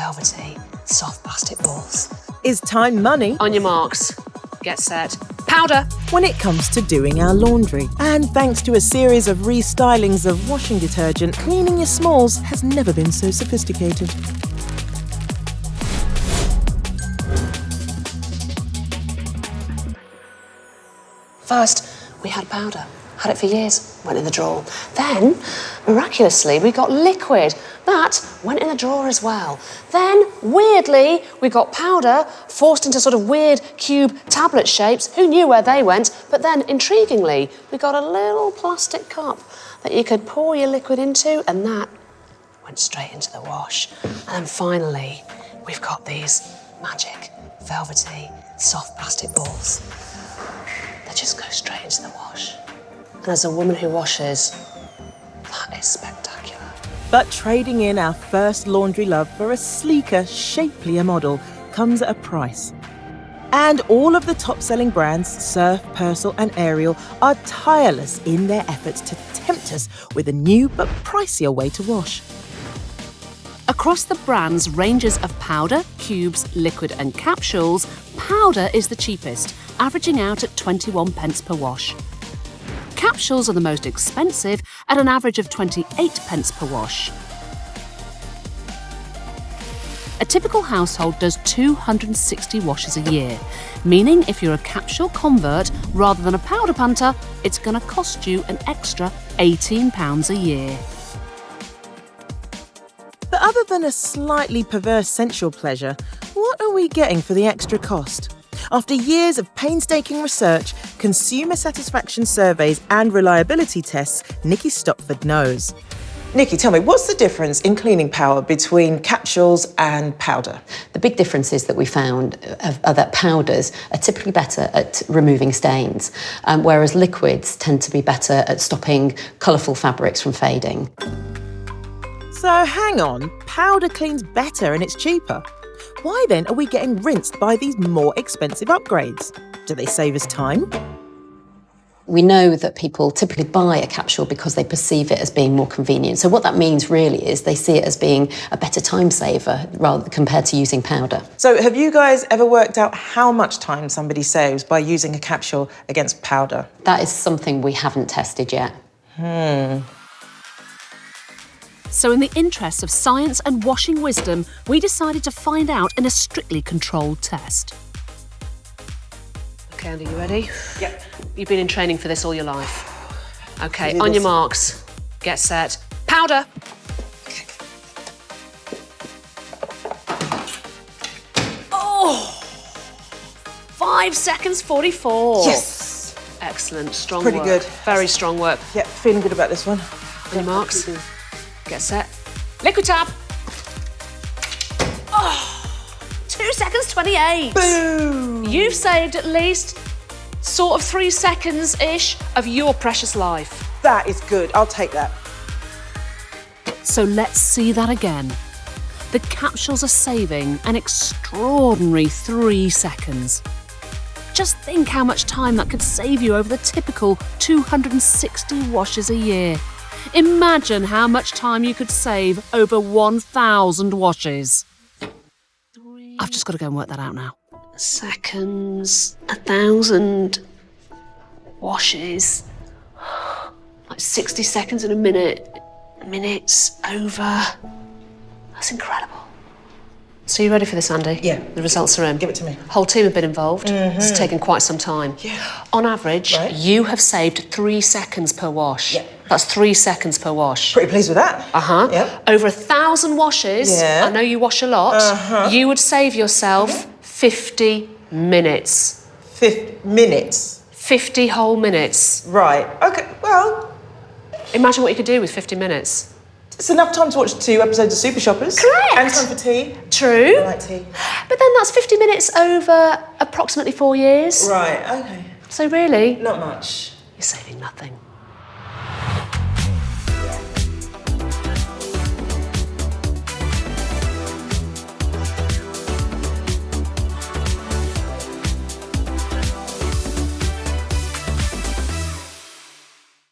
velvety, soft plastic balls. Is time money? On your marks, get set, powder! When it comes to doing our laundry. And thanks to a series of restylings of washing detergent, cleaning your smalls has never been so sophisticated. First, we had powder. Had it for years, went in the drawer. Then, miraculously, we got liquid. That went in the drawer as well. Then, weirdly, we got powder forced into sort of weird cube tablet shapes. Who knew where they went? But then, intriguingly, we got a little plastic cup that you could pour your liquid into, and that went straight into the wash. And then finally, we've got these magic, velvety, soft plastic balls that just go straight into the wash. And as a woman who washes, that is spectacular. But trading in our first laundry love for a sleeker, shapelier model comes at a price. And all of the top-selling brands, Surf, Persil and Ariel, are tireless in their efforts to tempt us with a new but pricier way to wash. Across the brand's ranges of powder, cubes, liquid and capsules, powder is the cheapest, averaging out at 21 pence per wash. Capsules are the most expensive at an average of 28 pence per wash. A typical household does 260 washes a year, meaning if you're a capsule convert rather than a powder punter, it's going to cost you an extra £18 a year. But other than a slightly perverse sensual pleasure, what are we getting for the extra cost? After years of painstaking research, consumer satisfaction surveys and reliability tests, Nikki Stopford knows. Nikki, tell me, what's the difference in cleaning power between capsules and powder? The big differences that we found are that powders are typically better at removing stains, whereas liquids tend to be better at stopping colourful fabrics from fading. So hang on, powder cleans better and it's cheaper. Why then are we getting rinsed by these more expensive upgrades? Do they save us time? We know that people typically buy a capsule because they perceive it as being more convenient. So what that means really is they see it as being a better time saver rather compared to using powder. So have you guys ever worked out how much time somebody saves by using a capsule against powder? That is something we haven't tested yet. So in the interests of science and washing wisdom, we decided to find out in a strictly controlled test. Okay, Andy, you ready? Yep. You've been in training for this all your life. Okay, on your marks, get set, powder! Oh! 5 seconds 44. Yes! Excellent, strong Pretty work. good. Very strong work. Yep, feeling good about this one. On your marks, get set, liquid tab! Oh! 2 seconds 28. Boom! You've saved at least sort of 3 seconds-ish of your precious life. That is good, I'll take that. So let's see that again. The capsules are saving an extraordinary 3 seconds. Just think how much time that could save you over the typical 260 washes a year. Imagine how much time you could save over 1,000 washes. I've just got to go and work that out now. Seconds, 1,000 washes, like 60 seconds in a minute, minutes over. That's incredible. So you ready for this, Andy? Yeah. The results are in. Give it to me. Whole team have been involved. It's taken quite some time. Yeah. On average, Right. you have saved 3 seconds per wash. Yeah. That's 3 seconds per wash. Pretty pleased with that. Yep. Over 1,000 washes, Yeah. I know you wash a lot, you would save yourself 50 minutes. 50 minutes. 50 whole minutes. Right, okay, well, Imagine what you could do with 50 minutes. it's enough time to watch 2 episodes of Supershoppers. Correct. And time for tea. True. I like tea. But then that's 50 minutes over approximately 4 years. Right, okay. So really, Not much. you're saving nothing.